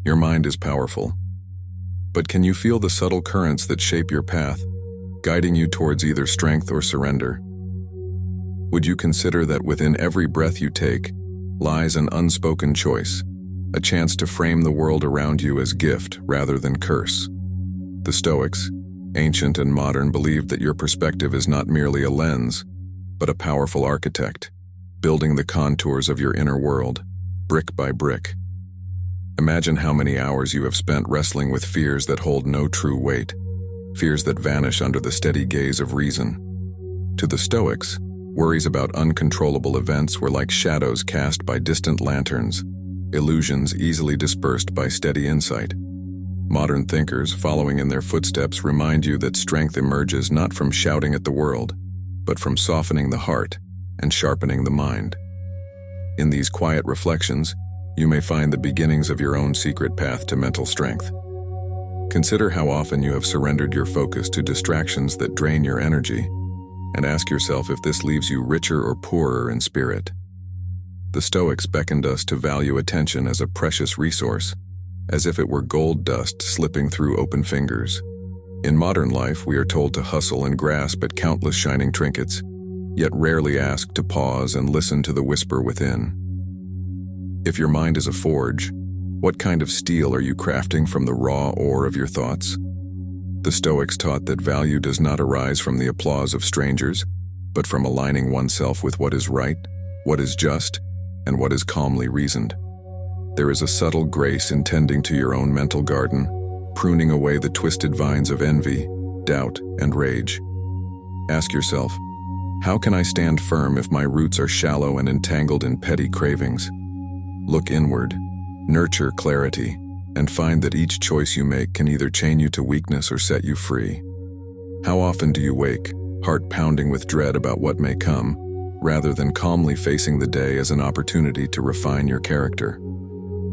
Your mind is powerful. But can you feel the subtle currents that shape your path, guiding you towards either strength or surrender? Would you consider that within every breath you take lies an unspoken choice, a chance to frame the world around you as gift rather than curse? The Stoics, ancient and modern, believed that your perspective is not merely a lens, but a powerful architect, building the contours of your inner world, brick by brick. Imagine how many hours you have spent wrestling with fears that hold no true weight, fears that vanish under the steady gaze of reason. To the Stoics, worries about uncontrollable events were like shadows cast by distant lanterns, illusions easily dispersed by steady insight. Modern thinkers, following in their footsteps, remind you that strength emerges not from shouting at the world, but from softening the heart and sharpening the mind. In these quiet reflections, you may find the beginnings of your own secret path to mental strength. Consider how often you have surrendered your focus to distractions that drain your energy, and ask yourself if this leaves you richer or poorer in spirit. The Stoics beckoned us to value attention as a precious resource, as if it were gold dust slipping through open fingers. In modern life, we are told to hustle and grasp at countless shining trinkets, yet rarely ask to pause and listen to the whisper within. If your mind is a forge, what kind of steel are you crafting from the raw ore of your thoughts? The Stoics taught that value does not arise from the applause of strangers, but from aligning oneself with what is right, what is just, and what is calmly reasoned. There is a subtle grace in tending to your own mental garden, pruning away the twisted vines of envy, doubt, and rage. Ask yourself, how can I stand firm if my roots are shallow and entangled in petty cravings? Look inward, nurture clarity, and find that each choice you make can either chain you to weakness or set you free. How often do you wake, heart pounding with dread about what may come, rather than calmly facing the day as an opportunity to refine your character?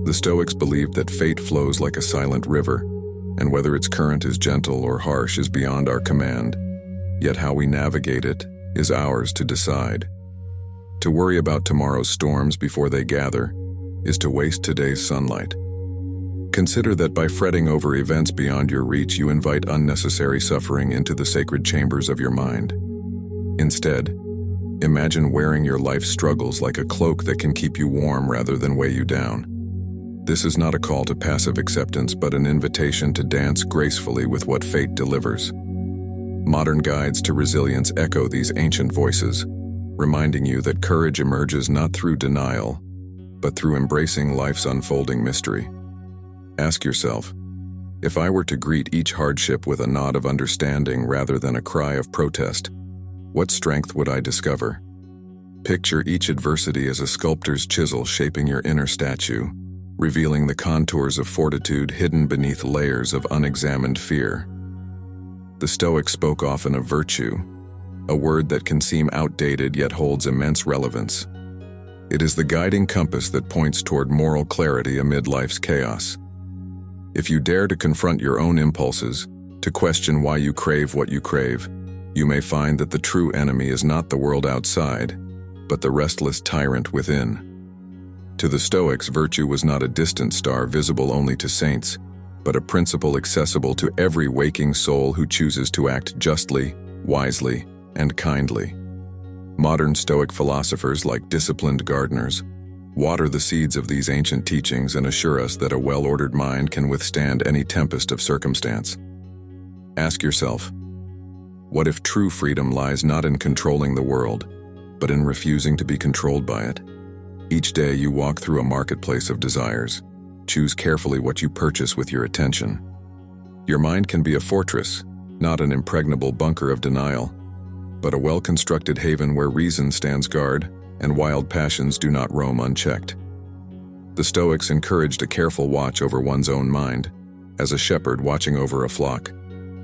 The Stoics believed that fate flows like a silent river, and whether its current is gentle or harsh is beyond our command, yet how we navigate it is ours to decide. To worry about tomorrow's storms before they gather is to waste today's sunlight. Consider that by fretting over events beyond your reach, you invite unnecessary suffering into the sacred chambers of your mind. Instead, imagine wearing your life's struggles like a cloak that can keep you warm rather than weigh you down. This is not a call to passive acceptance, but an invitation to dance gracefully with what fate delivers. Modern guides to resilience echo these ancient voices, reminding you that courage emerges not through denial, but through embracing life's unfolding mystery. Ask yourself, if I were to greet each hardship with a nod of understanding rather than a cry of protest, what strength would I discover? Picture each adversity as a sculptor's chisel shaping your inner statue, revealing the contours of fortitude hidden beneath layers of unexamined fear. The Stoics spoke often of virtue, a word that can seem outdated yet holds immense relevance. It is the guiding compass that points toward moral clarity amid life's chaos. If you dare to confront your own impulses, to question why you crave what you crave, you may find that the true enemy is not the world outside, but the restless tyrant within. To the Stoics, virtue was not a distant star visible only to saints, but a principle accessible to every waking soul who chooses to act justly, wisely, and kindly. Modern Stoic philosophers, like disciplined gardeners, water the seeds of these ancient teachings and assure us that a well-ordered mind can withstand any tempest of circumstance. Ask yourself, what if true freedom lies not in controlling the world, but in refusing to be controlled by it? Each day you walk through a marketplace of desires. Choose carefully what you purchase with your attention. Your mind can be a fortress, not an impregnable bunker of denial, but a well-constructed haven where reason stands guard and wild passions do not roam unchecked. The Stoics encouraged a careful watch over one's own mind, as a shepherd watching over a flock,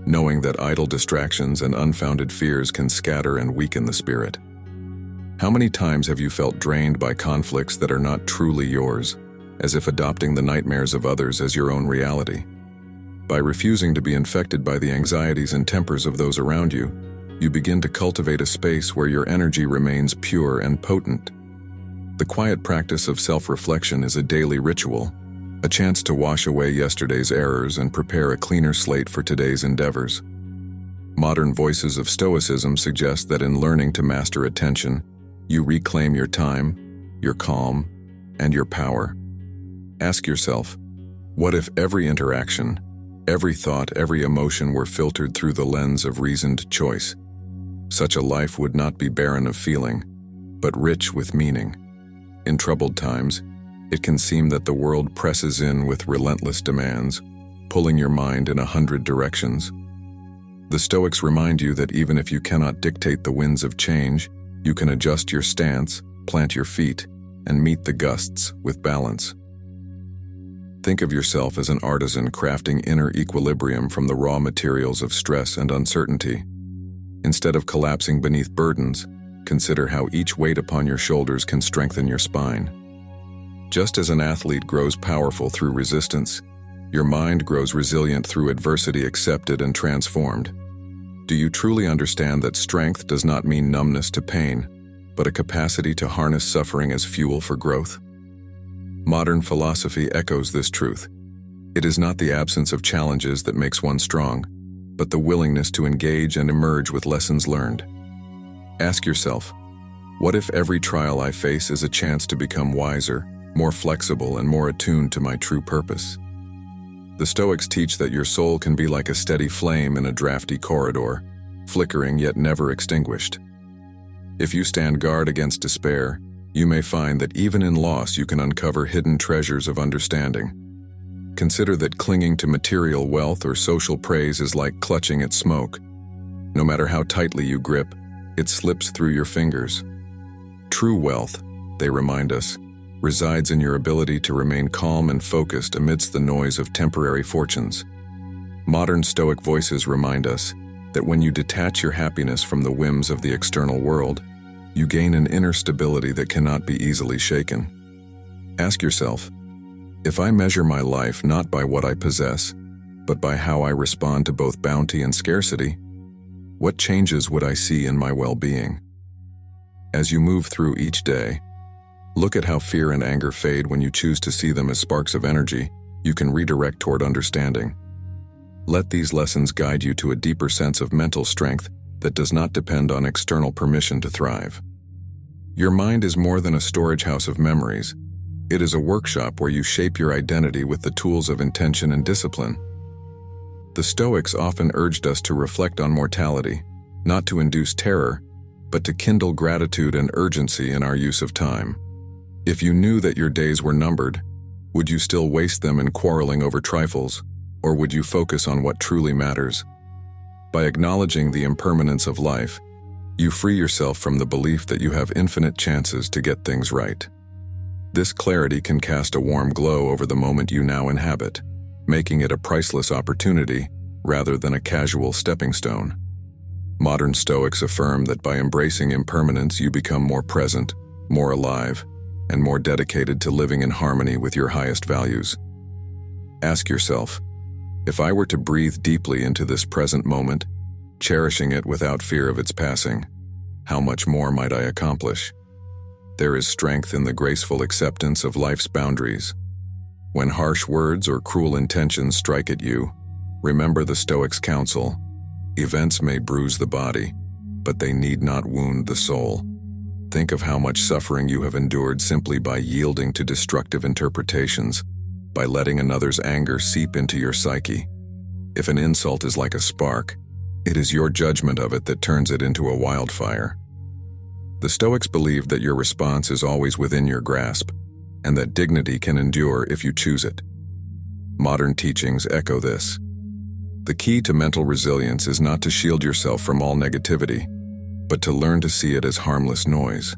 knowing that idle distractions and unfounded fears can scatter and weaken the spirit. How many times have you felt drained by conflicts that are not truly yours, as if adopting the nightmares of others as your own reality? By refusing to be infected by the anxieties and tempers of those around you, you begin to cultivate a space where your energy remains pure and potent. The quiet practice of self-reflection is a daily ritual, a chance to wash away yesterday's errors and prepare a cleaner slate for today's endeavors. Modern voices of Stoicism suggest that in learning to master attention, you reclaim your time, your calm, and your power. Ask yourself, what if every interaction, every thought, every emotion were filtered through the lens of reasoned choice? Such a life would not be barren of feeling, but rich with meaning. In troubled times, it can seem that the world presses in with relentless demands, pulling your mind in 100 directions. The Stoics remind you that even if you cannot dictate the winds of change, you can adjust your stance, plant your feet, and meet the gusts with balance. Think of yourself as an artisan crafting inner equilibrium from the raw materials of stress and uncertainty. Instead of collapsing beneath burdens, consider how each weight upon your shoulders can strengthen your spine. Just as an athlete grows powerful through resistance, your mind grows resilient through adversity accepted and transformed. Do you truly understand that strength does not mean numbness to pain, but a capacity to harness suffering as fuel for growth? Modern philosophy echoes this truth. It is not the absence of challenges that makes one strong, but the willingness to engage and emerge with lessons learned. Ask yourself, what if every trial I face is a chance to become wiser, more flexible, and more attuned to my true purpose? The Stoics teach that your soul can be like a steady flame in a drafty corridor, flickering yet never extinguished. If you stand guard against despair, you may find that even in loss you can uncover hidden treasures of understanding. Consider that clinging to material wealth or social praise is like clutching at smoke. No matter how tightly you grip, it slips through your fingers. True wealth, they remind us, resides in your ability to remain calm and focused amidst the noise of temporary fortunes. Modern Stoic voices remind us that when you detach your happiness from the whims of the external world, you gain an inner stability that cannot be easily shaken. Ask yourself, if I measure my life not by what I possess, but by how I respond to both bounty and scarcity, what changes would I see in my well-being? As you move through each day, look at how fear and anger fade when you choose to see them as sparks of energy you can redirect toward understanding. Let these lessons guide you to a deeper sense of mental strength that does not depend on external permission to thrive. Your mind is more than a storage house of memories. It is a workshop where you shape your identity with the tools of intention and discipline. The Stoics often urged us to reflect on mortality, not to induce terror, but to kindle gratitude and urgency in our use of time. If you knew that your days were numbered, would you still waste them in quarreling over trifles, or would you focus on what truly matters? By acknowledging the impermanence of life, you free yourself from the belief that you have infinite chances to get things right. This clarity can cast a warm glow over the moment you now inhabit, making it a priceless opportunity rather than a casual stepping stone. Modern Stoics affirm that by embracing impermanence you become more present, more alive, and more dedicated to living in harmony with your highest values. Ask yourself, if I were to breathe deeply into this present moment, cherishing it without fear of its passing, how much more might I accomplish? There is strength in the graceful acceptance of life's boundaries. When harsh words or cruel intentions strike at you, remember the Stoics' counsel: events may bruise the body, but they need not wound the soul. Think of how much suffering you have endured simply by yielding to destructive interpretations, by letting another's anger seep into your psyche. If an insult is like a spark, it is your judgment of it that turns it into a wildfire. The Stoics believed that your response is always within your grasp, and that dignity can endure if you choose it. Modern teachings echo this. The key to mental resilience is not to shield yourself from all negativity, but to learn to see it as harmless noise.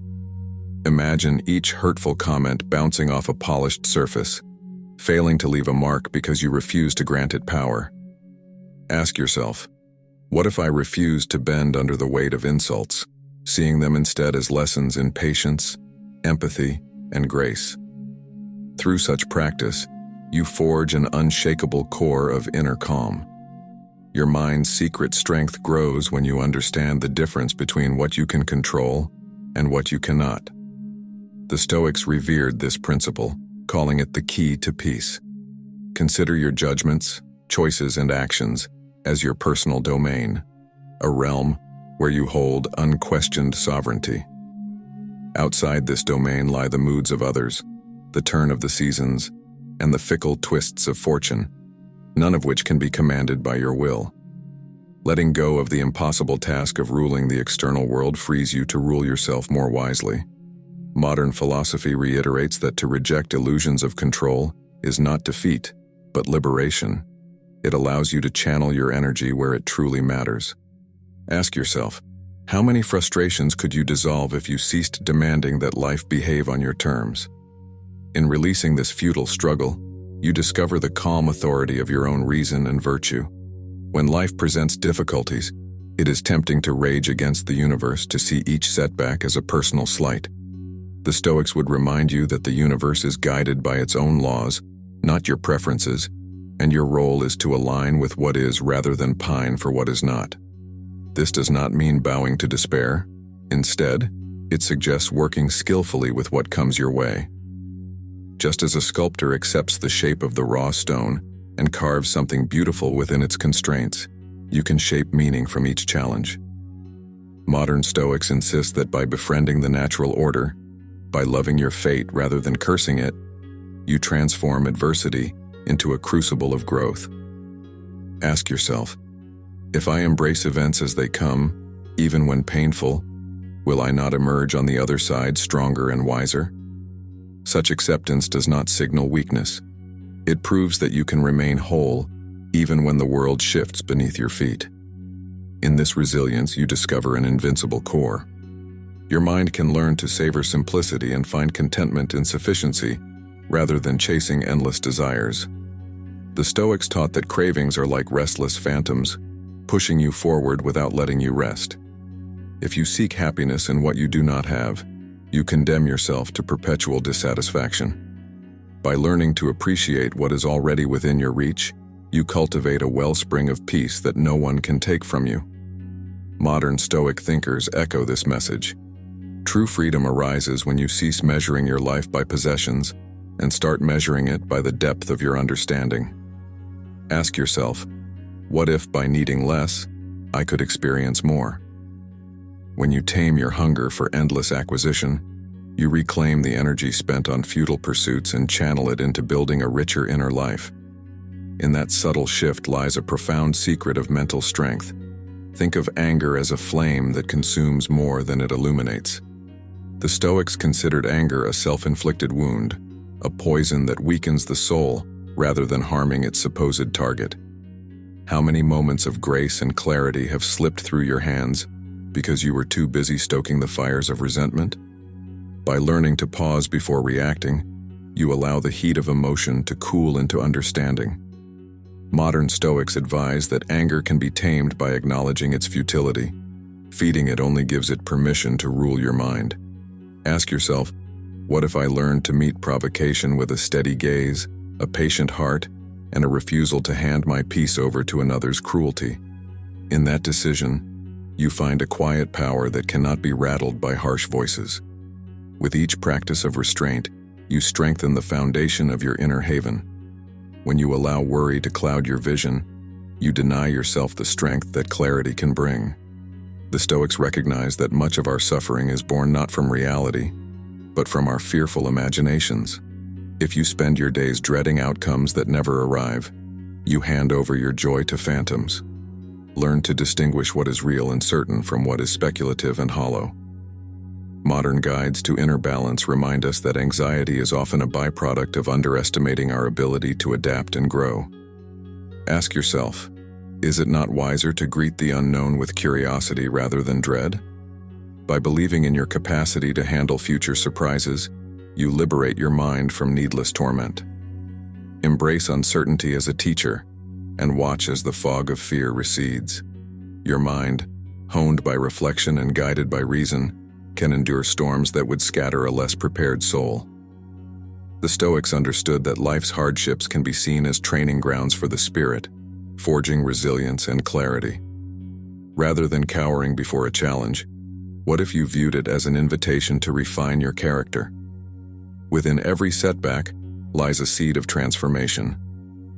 Imagine each hurtful comment bouncing off a polished surface, failing to leave a mark because you refuse to grant it power. Ask yourself, what if I refused to bend under the weight of insults, seeing them instead as lessons in patience, empathy, and grace? Through such practice, you forge an unshakable core of inner calm. Your mind's secret strength grows when you understand the difference between what you can control and what you cannot. The Stoics revered this principle, calling it the key to peace. Consider your judgments, choices, and actions as your personal domain, a realm where you hold unquestioned sovereignty. Outside this domain lie the moods of others, the turn of the seasons, and the fickle twists of fortune, none of which can be commanded by your will. Letting go of the impossible task of ruling the external world frees you to rule yourself more wisely. Modern philosophy reiterates that to reject illusions of control is not defeat, but liberation. It allows you to channel your energy where it truly matters. Ask yourself, how many frustrations could you dissolve if you ceased demanding that life behave on your terms? In releasing this futile struggle, you discover the calm authority of your own reason and virtue. When life presents difficulties, it is tempting to rage against the universe, to see each setback as a personal slight. The Stoics would remind you that the universe is guided by its own laws, not your preferences, and your role is to align with what is rather than pine for what is not. This does not mean bowing to despair. Instead, it suggests working skillfully with what comes your way. Just as a sculptor accepts the shape of the raw stone and carves something beautiful within its constraints, you can shape meaning from each challenge. Modern Stoics insist that by befriending the natural order, by loving your fate rather than cursing it, you transform adversity into a crucible of growth. Ask yourself, if I embrace events as they come, even when painful, will I not emerge on the other side stronger and wiser? Such acceptance does not signal weakness. It proves that you can remain whole even when the world shifts beneath your feet. In this resilience, you discover an invincible core. Your mind can learn to savor simplicity and find contentment in sufficiency, rather than chasing endless desires. The Stoics taught that cravings are like restless phantoms, pushing you forward without letting you rest. If you seek happiness in what you do not have, you condemn yourself to perpetual dissatisfaction. By learning to appreciate what is already within your reach, you cultivate a wellspring of peace that no one can take from you. Modern Stoic thinkers echo this message. True freedom arises when you cease measuring your life by possessions and start measuring it by the depth of your understanding. Ask yourself, what if by needing less, I could experience more? When you tame your hunger for endless acquisition, you reclaim the energy spent on futile pursuits and channel it into building a richer inner life. In that subtle shift lies a profound secret of mental strength. Think of anger as a flame that consumes more than it illuminates. The Stoics considered anger a self-inflicted wound, a poison that weakens the soul rather than harming its supposed target. How many moments of grace and clarity have slipped through your hands because you were too busy stoking the fires of resentment? By learning to pause before reacting, you allow the heat of emotion to cool into understanding. Modern Stoics advise that anger can be tamed by acknowledging its futility. Feeding it only gives it permission to rule your mind. Ask yourself, what if I learned to meet provocation with a steady gaze, a patient heart, and a refusal to hand my peace over to another's cruelty? In that decision, you find a quiet power that cannot be rattled by harsh voices. With each practice of restraint, you strengthen the foundation of your inner haven. When you allow worry to cloud your vision, you deny yourself the strength that clarity can bring. The Stoics recognize that much of our suffering is born not from reality, but from our fearful imaginations. If you spend your days dreading outcomes that never arrive, you hand over your joy to phantoms. Learn to distinguish what is real and certain from what is speculative and hollow. Modern guides to inner balance remind us that anxiety is often a byproduct of underestimating our ability to adapt and grow. Ask yourself, is it not wiser to greet the unknown with curiosity rather than dread? By believing in your capacity to handle future surprises, you liberate your mind from needless torment. Embrace uncertainty as a teacher, and watch as the fog of fear recedes. Your mind, honed by reflection and guided by reason, can endure storms that would scatter a less prepared soul. The Stoics understood that life's hardships can be seen as training grounds for the spirit, forging resilience and clarity. Rather than cowering before a challenge, what if you viewed it as an invitation to refine your character? Within every setback lies a seed of transformation.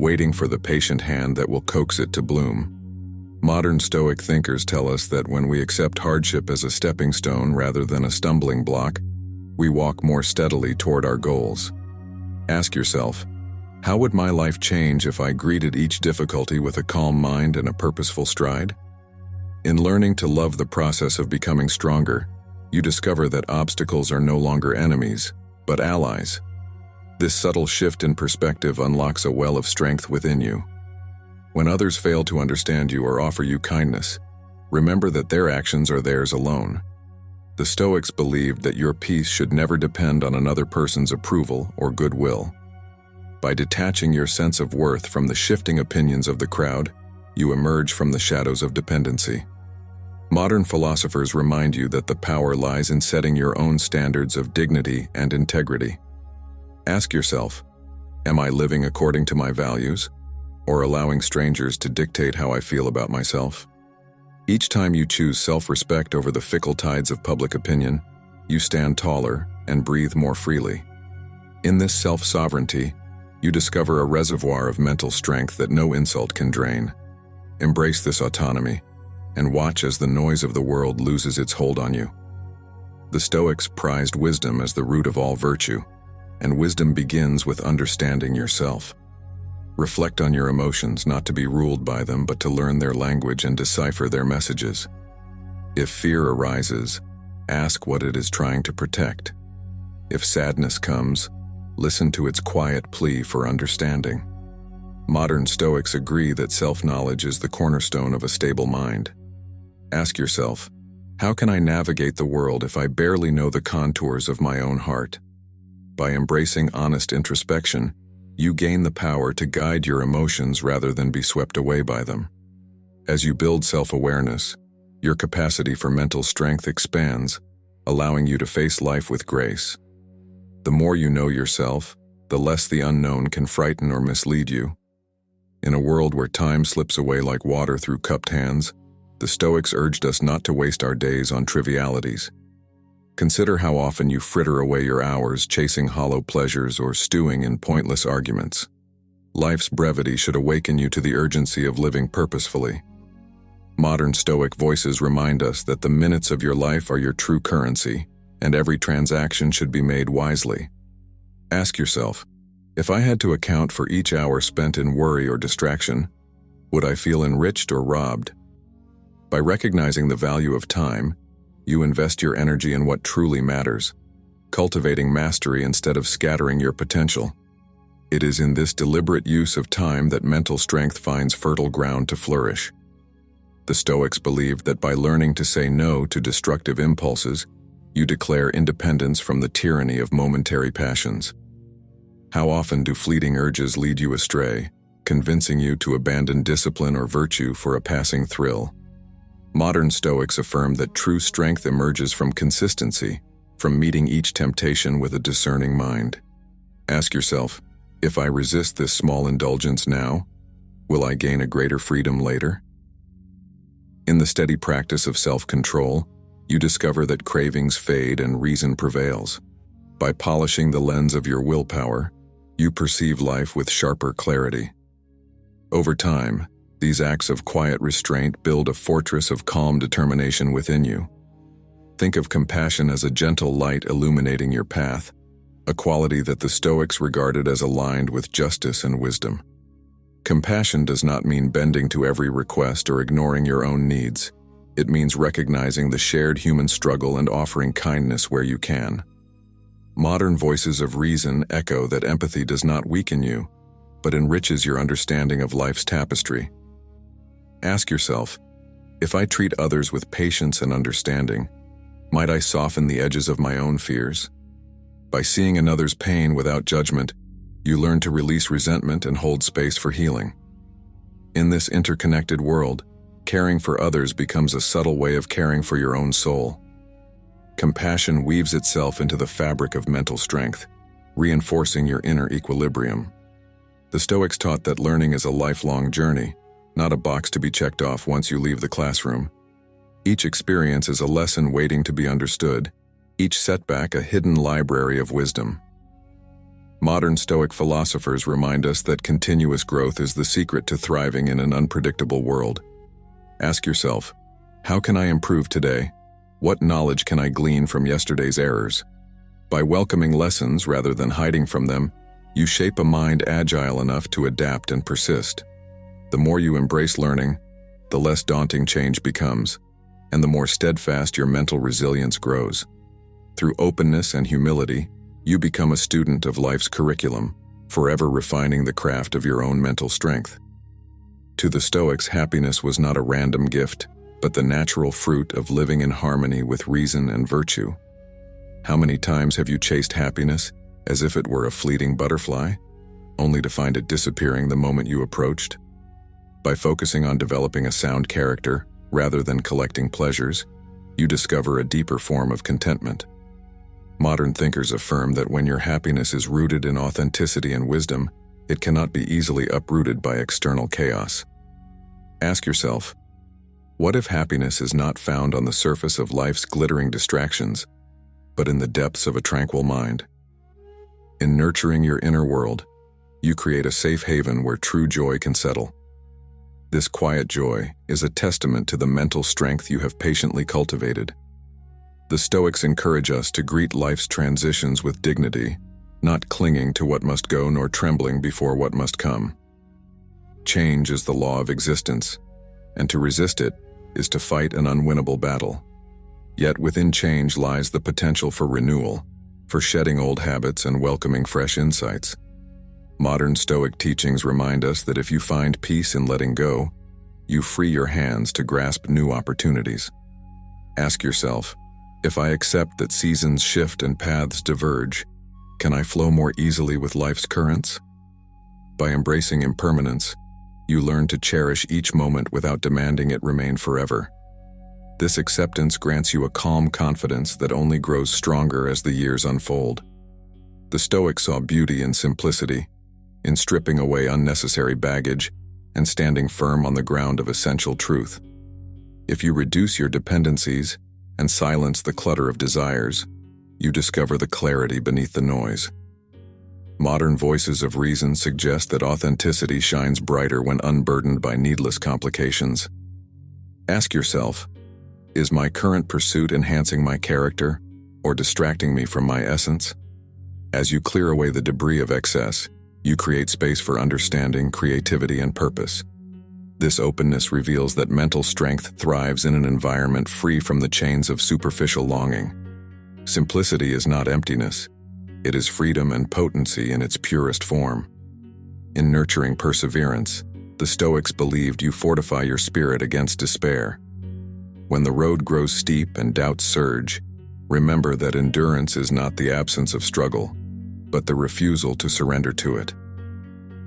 waiting for the patient hand that will coax it to bloom. Modern Stoic thinkers tell us that when we accept hardship as a stepping stone rather than a stumbling block, we walk more steadily toward our goals. Ask yourself, how would my life change if I greeted each difficulty with a calm mind and a purposeful stride? In learning to love the process of becoming stronger, you discover that obstacles are no longer enemies, but allies. This subtle shift in perspective unlocks a well of strength within you. When others fail to understand you or offer you kindness, remember that their actions are theirs alone. The Stoics believed that your peace should never depend on another person's approval or goodwill. By detaching your sense of worth from the shifting opinions of the crowd, you emerge from the shadows of dependency. Modern philosophers remind you that the power lies in setting your own standards of dignity and integrity. Ask yourself, am I living according to my values, or allowing strangers to dictate how I feel about myself? Each time you choose self-respect over the fickle tides of public opinion, you stand taller and breathe more freely. In this self-sovereignty, you discover a reservoir of mental strength that no insult can drain. Embrace this autonomy, and watch as the noise of the world loses its hold on you. The Stoics prized wisdom as the root of all virtue, and wisdom begins with understanding yourself. Reflect on your emotions, not to be ruled by them, but to learn their language and decipher their messages. If fear arises, ask what it is trying to protect. If sadness comes, listen to its quiet plea for understanding. Modern Stoics agree that self-knowledge is the cornerstone of a stable mind. Ask yourself, how can I navigate the world if I barely know the contours of my own heart? By embracing honest introspection, you gain the power to guide your emotions rather than be swept away by them. As you build self-awareness, your capacity for mental strength expands, allowing you to face life with grace. The more you know yourself, the less the unknown can frighten or mislead you. In a world where time slips away like water through cupped hands, the Stoics urged us not to waste our days on trivialities. Consider how often you fritter away your hours chasing hollow pleasures or stewing in pointless arguments. Life's brevity should awaken you to the urgency of living purposefully. Modern Stoic voices remind us that the minutes of your life are your true currency, and every transaction should be made wisely. Ask yourself, if I had to account for each hour spent in worry or distraction, would I feel enriched or robbed? By recognizing the value of time, you invest your energy in what truly matters, cultivating mastery instead of scattering your potential. It is in this deliberate use of time that mental strength finds fertile ground to flourish. The Stoics believed that by learning to say no to destructive impulses, you declare independence from the tyranny of momentary passions. How often do fleeting urges lead you astray, convincing you to abandon discipline or virtue for a passing thrill? Modern Stoics affirm that true strength emerges from consistency, from meeting each temptation with a discerning mind. Ask yourself, if I resist this small indulgence now, will I gain a greater freedom later? In the steady practice of self-control, you discover that cravings fade and reason prevails. By polishing the lens of your willpower, you perceive life with sharper clarity. Over time, these acts of quiet restraint build a fortress of calm determination within you. Think of compassion as a gentle light illuminating your path, a quality that the Stoics regarded as aligned with justice and wisdom. Compassion does not mean bending to every request or ignoring your own needs. It means recognizing the shared human struggle and offering kindness where you can. Modern voices of reason echo that empathy does not weaken you, but enriches your understanding of life's tapestry. Ask yourself, if I treat others with patience and understanding, might I soften the edges of my own fears? By seeing another's pain without judgment, you learn to release resentment and hold space for healing. In this interconnected world, caring for others becomes a subtle way of caring for your own soul. Compassion weaves itself into the fabric of mental strength, reinforcing your inner equilibrium. The Stoics taught that learning is a lifelong journey, not a box to be checked off once you leave the classroom. Each experience is a lesson waiting to be understood, each setback a hidden library of wisdom. Modern Stoic philosophers remind us that continuous growth is the secret to thriving in an unpredictable world. Ask yourself, how can I improve today? What knowledge can I glean from yesterday's errors? By welcoming lessons rather than hiding from them, you shape a mind agile enough to adapt and persist. The more you embrace learning, the less daunting change becomes, and the more steadfast your mental resilience grows. Through openness and humility, you become a student of life's curriculum, forever refining the craft of your own mental strength. To the Stoics, happiness was not a random gift, but the natural fruit of living in harmony with reason and virtue. How many times have you chased happiness as if it were a fleeting butterfly, only to find it disappearing the moment you approached? By focusing on developing a sound character rather than collecting pleasures, you discover a deeper form of contentment. Modern thinkers affirm that when your happiness is rooted in authenticity and wisdom, it cannot be easily uprooted by external chaos. Ask yourself, what if happiness is not found on the surface of life's glittering distractions, but in the depths of a tranquil mind? In nurturing your inner world, you create a safe haven where true joy can settle. This quiet joy is a testament to the mental strength you have patiently cultivated. The Stoics encourage us to greet life's transitions with dignity, not clinging to what must go nor trembling before what must come. Change is the law of existence, and to resist it is to fight an unwinnable battle. Yet within change lies the potential for renewal, for shedding old habits and welcoming fresh insights. Modern Stoic teachings remind us that if you find peace in letting go, you free your hands to grasp new opportunities. Ask yourself, if I accept that seasons shift and paths diverge, can I flow more easily with life's currents? By embracing impermanence, you learn to cherish each moment without demanding it remain forever. This acceptance grants you a calm confidence that only grows stronger as the years unfold. The Stoics saw beauty in simplicity, in stripping away unnecessary baggage and standing firm on the ground of essential truth. If you reduce your dependencies and silence the clutter of desires, you discover the clarity beneath the noise. Modern voices of reason suggest that authenticity shines brighter when unburdened by needless complications. Ask yourself, is my current pursuit enhancing my character or distracting me from my essence? As you clear away the debris of excess, you create space for understanding, creativity, and purpose. This openness reveals that mental strength thrives in an environment free from the chains of superficial longing. Simplicity is not emptiness. It is freedom and potency in its purest form. In nurturing perseverance, the Stoics believed you fortify your spirit against despair. When the road grows steep and doubts surge, remember that endurance is not the absence of struggle, but the refusal to surrender to it.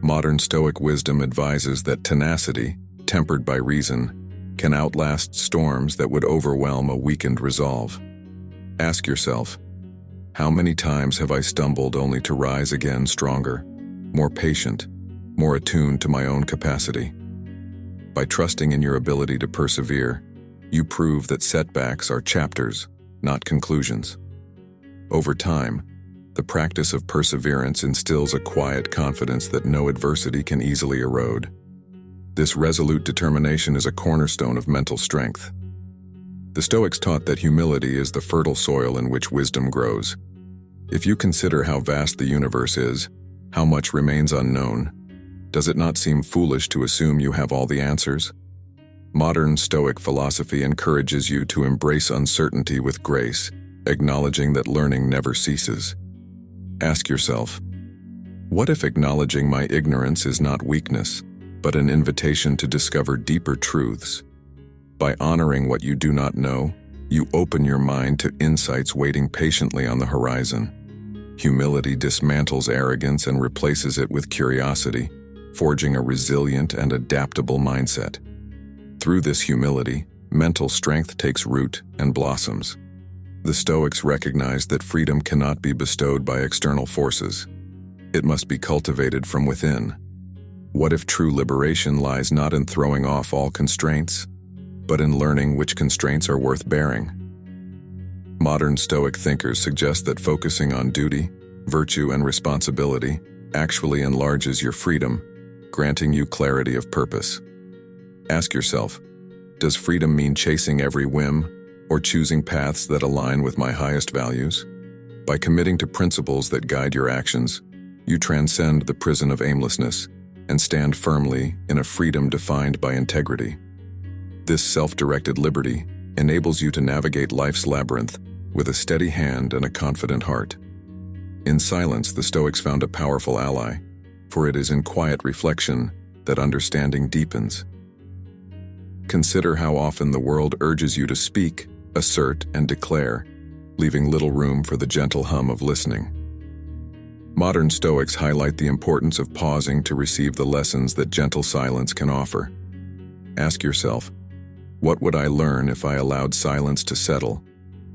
Modern Stoic wisdom advises that tenacity, tempered by reason, can outlast storms that would overwhelm a weakened resolve. Ask yourself, how many times have I stumbled only to rise again stronger, more patient, more attuned to my own capacity? By trusting in your ability to persevere, you prove that setbacks are chapters, not conclusions. Over time, the practice of perseverance instills a quiet confidence that no adversity can easily erode. This resolute determination is a cornerstone of mental strength. The Stoics taught that humility is the fertile soil in which wisdom grows. If you consider how vast the universe is, how much remains unknown, does it not seem foolish to assume you have all the answers? Modern Stoic philosophy encourages you to embrace uncertainty with grace, acknowledging that learning never ceases. Ask yourself, what if acknowledging my ignorance is not weakness, but an invitation to discover deeper truths? By honoring what you do not know, you open your mind to insights waiting patiently on the horizon. Humility dismantles arrogance and replaces it with curiosity, forging a resilient and adaptable mindset. Through this humility, mental strength takes root and blossoms. The Stoics recognized that freedom cannot be bestowed by external forces. It must be cultivated from within. What if true liberation lies not in throwing off all constraints, but in learning which constraints are worth bearing? Modern Stoic thinkers suggest that focusing on duty, virtue and responsibility actually enlarges your freedom, granting you clarity of purpose. Ask yourself, does freedom mean chasing every whim or choosing paths that align with my highest values? By committing to principles that guide your actions, you transcend the prison of aimlessness and stand firmly in a freedom defined by integrity. This self-directed liberty enables you to navigate life's labyrinth with a steady hand and a confident heart. In silence, the Stoics found a powerful ally, for it is in quiet reflection that understanding deepens. Consider how often the world urges you to speak, assert, and declare, leaving little room for the gentle hum of listening. Modern Stoics highlight the importance of pausing to receive the lessons that gentle silence can offer. Ask yourself, what would I learn if I allowed silence to settle,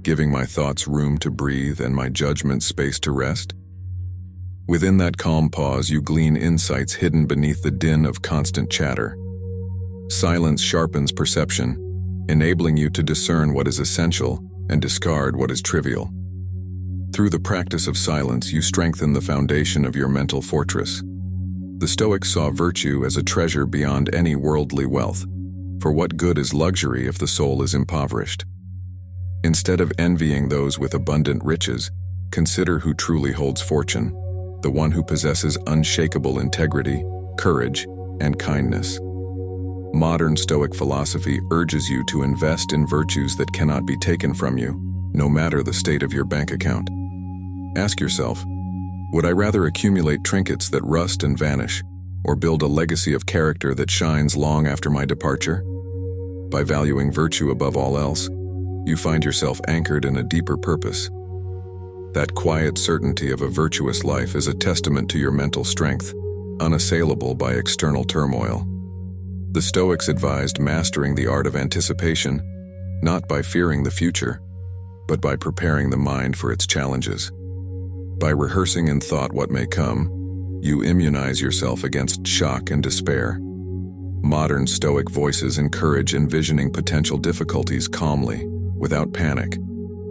giving my thoughts room to breathe and my judgment space to rest? Within that calm pause, you glean insights hidden beneath the din of constant chatter. Silence sharpens perception, enabling you to discern what is essential and discard what is trivial. Through the practice of silence, you strengthen the foundation of your mental fortress. The Stoics saw virtue as a treasure beyond any worldly wealth, for what good is luxury if the soul is impoverished? Instead of envying those with abundant riches, consider who truly holds fortune, the one who possesses unshakable integrity, courage, and kindness. Modern Stoic philosophy urges you to invest in virtues that cannot be taken from you, no matter the state of your bank account. Ask yourself, would I rather accumulate trinkets that rust and vanish, or build a legacy of character that shines long after my departure? By valuing virtue above all else, you find yourself anchored in a deeper purpose. That quiet certainty of a virtuous life is a testament to your mental strength, unassailable by external turmoil. The Stoics advised mastering the art of anticipation, not by fearing the future, but by preparing the mind for its challenges. By rehearsing in thought what may come, you immunize yourself against shock and despair. Modern Stoic voices encourage envisioning potential difficulties calmly, without panic,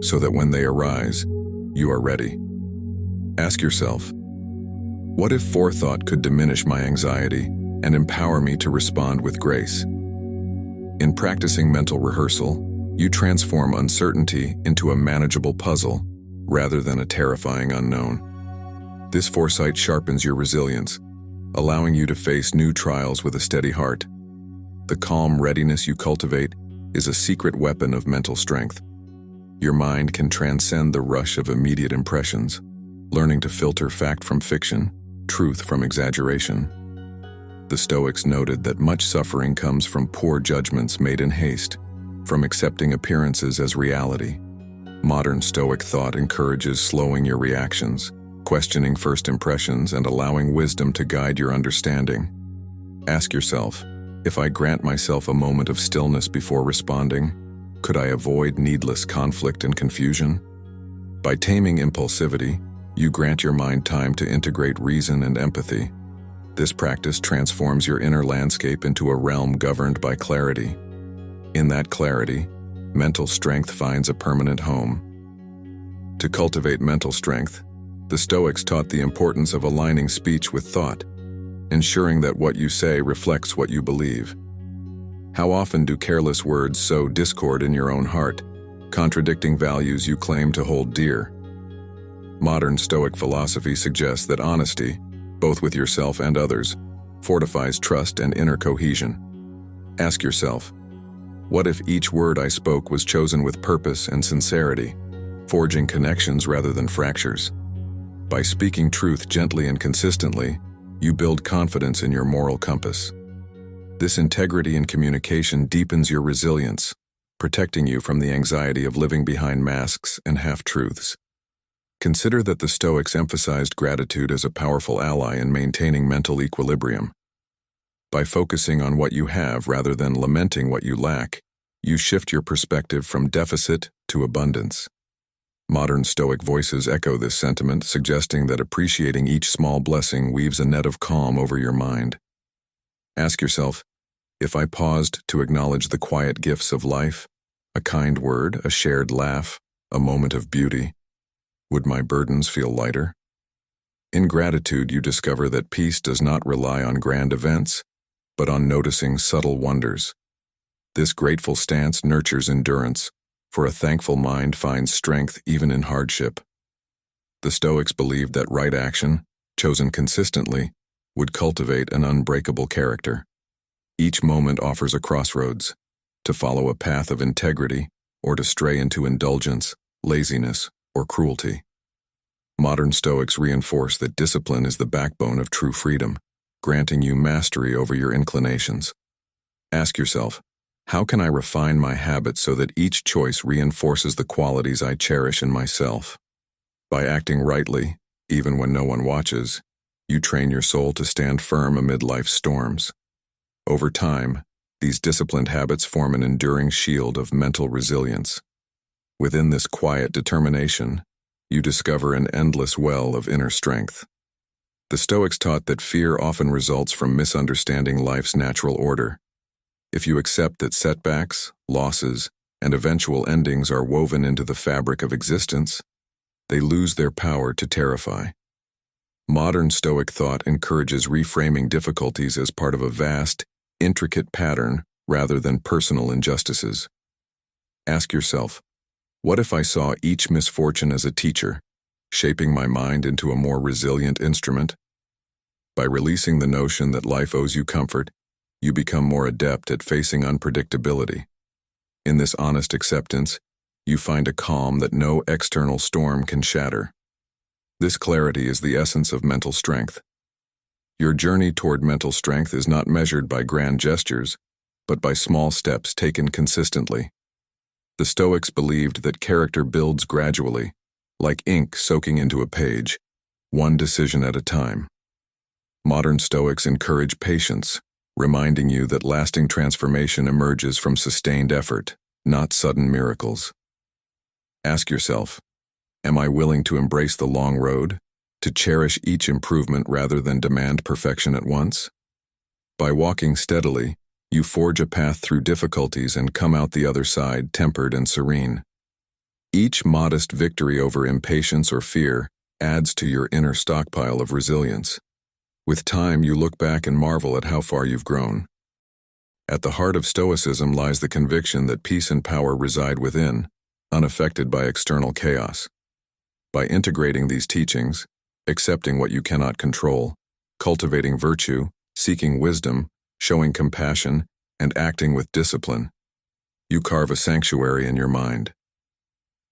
so that when they arise, you are ready. Ask yourself, what if forethought could diminish my anxiety and empower me to respond with grace? In practicing mental rehearsal, you transform uncertainty into a manageable puzzle rather than a terrifying unknown. This foresight sharpens your resilience, allowing you to face new trials with a steady heart. The calm readiness you cultivate is a secret weapon of mental strength. Your mind can transcend the rush of immediate impressions, learning to filter fact from fiction, truth from exaggeration. The Stoics noted that much suffering comes from poor judgments made in haste, from accepting appearances as reality. Modern Stoic thought encourages slowing your reactions, questioning first impressions, and allowing wisdom to guide your understanding. Ask yourself, if I grant myself a moment of stillness before responding, could I avoid needless conflict and confusion? By taming impulsivity, you grant your mind time to integrate reason and empathy. This practice transforms your inner landscape into a realm governed by clarity. In that clarity, mental strength finds a permanent home. To cultivate mental strength, the Stoics taught the importance of aligning speech with thought, ensuring that what you say reflects what you believe. How often do careless words sow discord in your own heart, contradicting values you claim to hold dear? Modern Stoic philosophy suggests that honesty, both with yourself and others, fortifies trust and inner cohesion. Ask yourself, what if each word I spoke was chosen with purpose and sincerity, forging connections rather than fractures? By speaking truth gently and consistently, you build confidence in your moral compass. This integrity in communication deepens your resilience, protecting you from the anxiety of living behind masks and half-truths. Consider that the Stoics emphasized gratitude as a powerful ally in maintaining mental equilibrium. By focusing on what you have rather than lamenting what you lack, you shift your perspective from deficit to abundance. Modern Stoic voices echo this sentiment, suggesting that appreciating each small blessing weaves a net of calm over your mind. Ask yourself, if I paused to acknowledge the quiet gifts of life, a kind word, a shared laugh, a moment of beauty, would my burdens feel lighter? In gratitude, you discover that peace does not rely on grand events, but on noticing subtle wonders. This grateful stance nurtures endurance, for a thankful mind finds strength even in hardship. The Stoics believed that right action, chosen consistently, would cultivate an unbreakable character. Each moment offers a crossroads, to follow a path of integrity or to stray into indulgence, laziness, or cruelty. Modern Stoics reinforce that discipline is the backbone of true freedom, granting you mastery over your inclinations. Ask yourself, how can I refine my habits so that each choice reinforces the qualities I cherish in myself? By acting rightly, even when no one watches, you train your soul to stand firm amid life's storms. Over time, these disciplined habits form an enduring shield of mental resilience. Within this quiet determination, you discover an endless well of inner strength. The Stoics taught that fear often results from misunderstanding life's natural order. If you accept that setbacks, losses, and eventual endings are woven into the fabric of existence, they lose their power to terrify. Modern Stoic thought encourages reframing difficulties as part of a vast, intricate pattern rather than personal injustices. Ask yourself, what if I saw each misfortune as a teacher, shaping my mind into a more resilient instrument? By releasing the notion that life owes you comfort, you become more adept at facing unpredictability. In this honest acceptance, you find a calm that no external storm can shatter. This clarity is the essence of mental strength. Your journey toward mental strength is not measured by grand gestures, but by small steps taken consistently. The Stoics believed that character builds gradually, like ink soaking into a page, one decision at a time. Modern Stoics encourage patience, reminding you that lasting transformation emerges from sustained effort, not sudden miracles. Ask yourself, am I willing to embrace the long road, to cherish each improvement rather than demand perfection at once? By walking steadily, you forge a path through difficulties and come out the other side tempered and serene. Each modest victory over impatience or fear adds to your inner stockpile of resilience. With time, you look back and marvel at how far you've grown. At the heart of Stoicism lies the conviction that peace and power reside within, unaffected by external chaos. By integrating these teachings, accepting what you cannot control, cultivating virtue, seeking wisdom, showing compassion, and acting with discipline, you carve a sanctuary in your mind.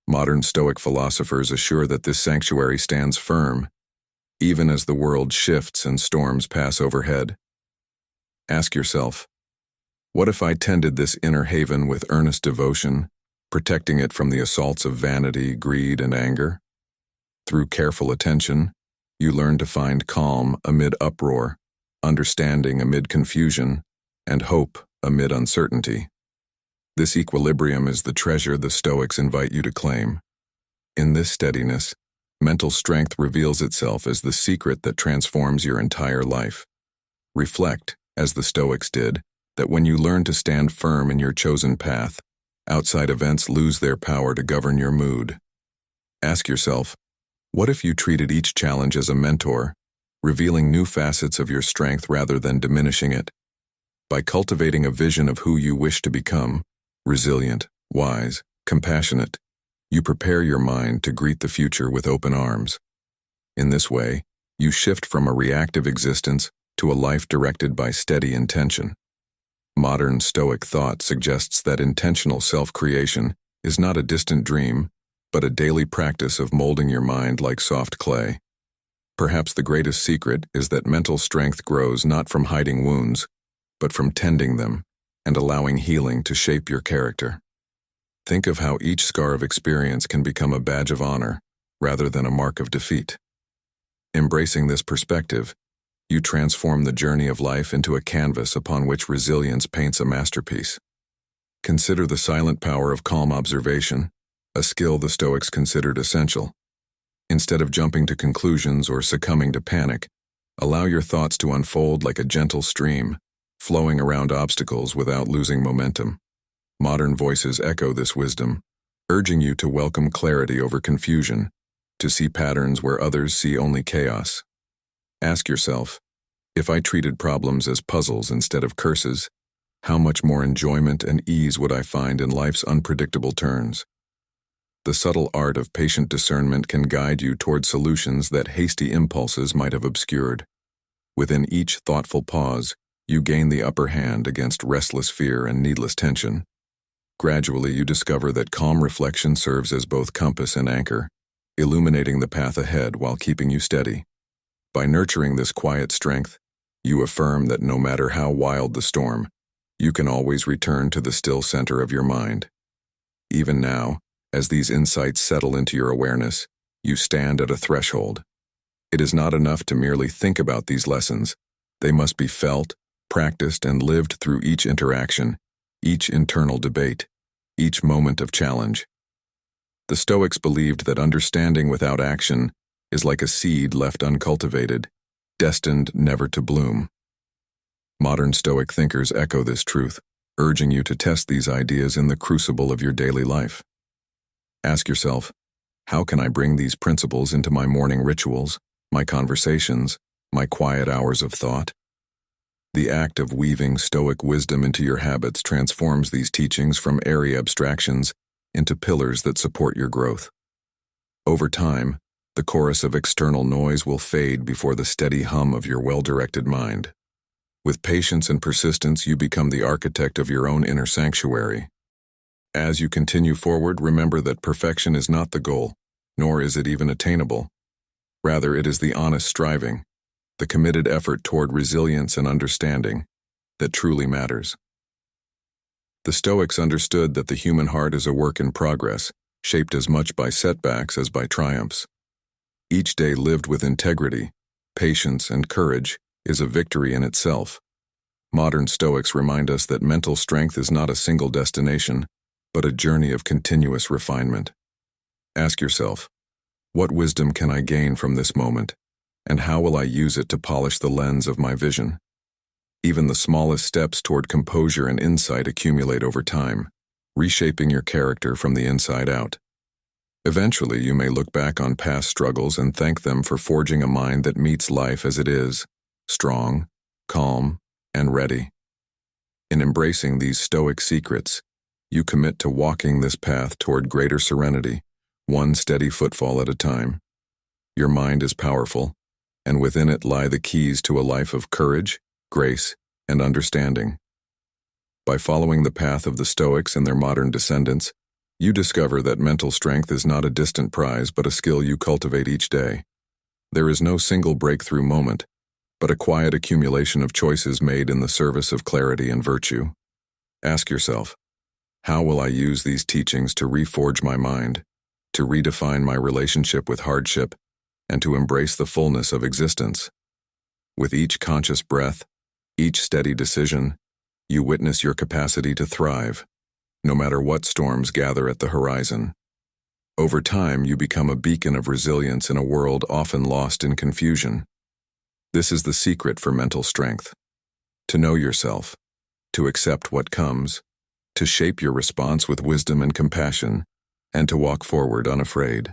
Modern Stoic philosophers assure that this sanctuary stands firm, even as the world shifts and storms pass overhead. Ask yourself, what if I tended this inner haven with earnest devotion, protecting it from the assaults of vanity, greed, and anger? Through careful attention, you learn to find calm amid uproar, understanding amid confusion, and hope amid uncertainty. This equilibrium is the treasure the Stoics invite you to claim. In this steadiness, mental strength reveals itself as the secret that transforms your entire life. Reflect, as the Stoics did, that when you learn to stand firm in your chosen path, outside events lose their power to govern your mood. Ask yourself, what if you treated each challenge as a mentor, revealing new facets of your strength rather than diminishing it? By cultivating a vision of who you wish to become, resilient, wise, compassionate, you prepare your mind to greet the future with open arms. In this way, you shift from a reactive existence to a life directed by steady intention. Modern Stoic thought suggests that intentional self-creation is not a distant dream, but a daily practice of molding your mind like soft clay. Perhaps the greatest secret is that mental strength grows not from hiding wounds, but from tending them and allowing healing to shape your character. Think of how each scar of experience can become a badge of honor rather than a mark of defeat. Embracing this perspective, you transform the journey of life into a canvas upon which resilience paints a masterpiece. Consider the silent power of calm observation, a skill the Stoics considered essential. Instead of jumping to conclusions or succumbing to panic, allow your thoughts to unfold like a gentle stream, flowing around obstacles without losing momentum. Modern voices echo this wisdom, urging you to welcome clarity over confusion, to see patterns where others see only chaos. Ask yourself, if I treated problems as puzzles instead of curses, how much more enjoyment and ease would I find in life's unpredictable turns? The subtle art of patient discernment can guide you toward solutions that hasty impulses might have obscured. Within each thoughtful pause, you gain the upper hand against restless fear and needless tension. Gradually, you discover that calm reflection serves as both compass and anchor, illuminating the path ahead while keeping you steady. By nurturing this quiet strength, you affirm that no matter how wild the storm, you can always return to the still center of your mind. Even now, as these insights settle into your awareness, you stand at a threshold. It is not enough to merely think about these lessons. They must be felt, practiced, and lived through each interaction, each internal debate, each moment of challenge. The Stoics believed that understanding without action is like a seed left uncultivated, destined never to bloom. Modern Stoic thinkers echo this truth, urging you to test these ideas in the crucible of your daily life. Ask yourself, how can I bring these principles into my morning rituals, my conversations, my quiet hours of thought? The act of weaving Stoic wisdom into your habits transforms these teachings from airy abstractions into pillars that support your growth. Over time, the chorus of external noise will fade before the steady hum of your well-directed mind. With patience and persistence, you become the architect of your own inner sanctuary. As you continue forward, remember that perfection is not the goal, nor is it even attainable. Rather, it is the honest striving, the committed effort toward resilience and understanding, that truly matters. The Stoics understood that the human heart is a work in progress, shaped as much by setbacks as by triumphs. Each day lived with integrity, patience, and courage is a victory in itself. Modern Stoics remind us that mental strength is not a single destination, but a journey of continuous refinement. Ask yourself, what wisdom can I gain from this moment, and how will I use it to polish the lens of my vision? Even the smallest steps toward composure and insight accumulate over time, reshaping your character from the inside out. Eventually, you may look back on past struggles and thank them for forging a mind that meets life as it is, strong, calm, and ready. In embracing these Stoic secrets, you commit to walking this path toward greater serenity, one steady footfall at a time. Your mind is powerful, and within it lie the keys to a life of courage, grace, and understanding. By following the path of the Stoics and their modern descendants, you discover that mental strength is not a distant prize but a skill you cultivate each day. There is no single breakthrough moment, but a quiet accumulation of choices made in the service of clarity and virtue. Ask yourself, how will I use these teachings to reforge my mind, to redefine my relationship with hardship, and to embrace the fullness of existence? With each conscious breath, each steady decision, you witness your capacity to thrive, no matter what storms gather at the horizon. Over time, you become a beacon of resilience in a world often lost in confusion. This is the secret for mental strength: to know yourself, to accept what comes, to shape your response with wisdom and compassion, and to walk forward unafraid.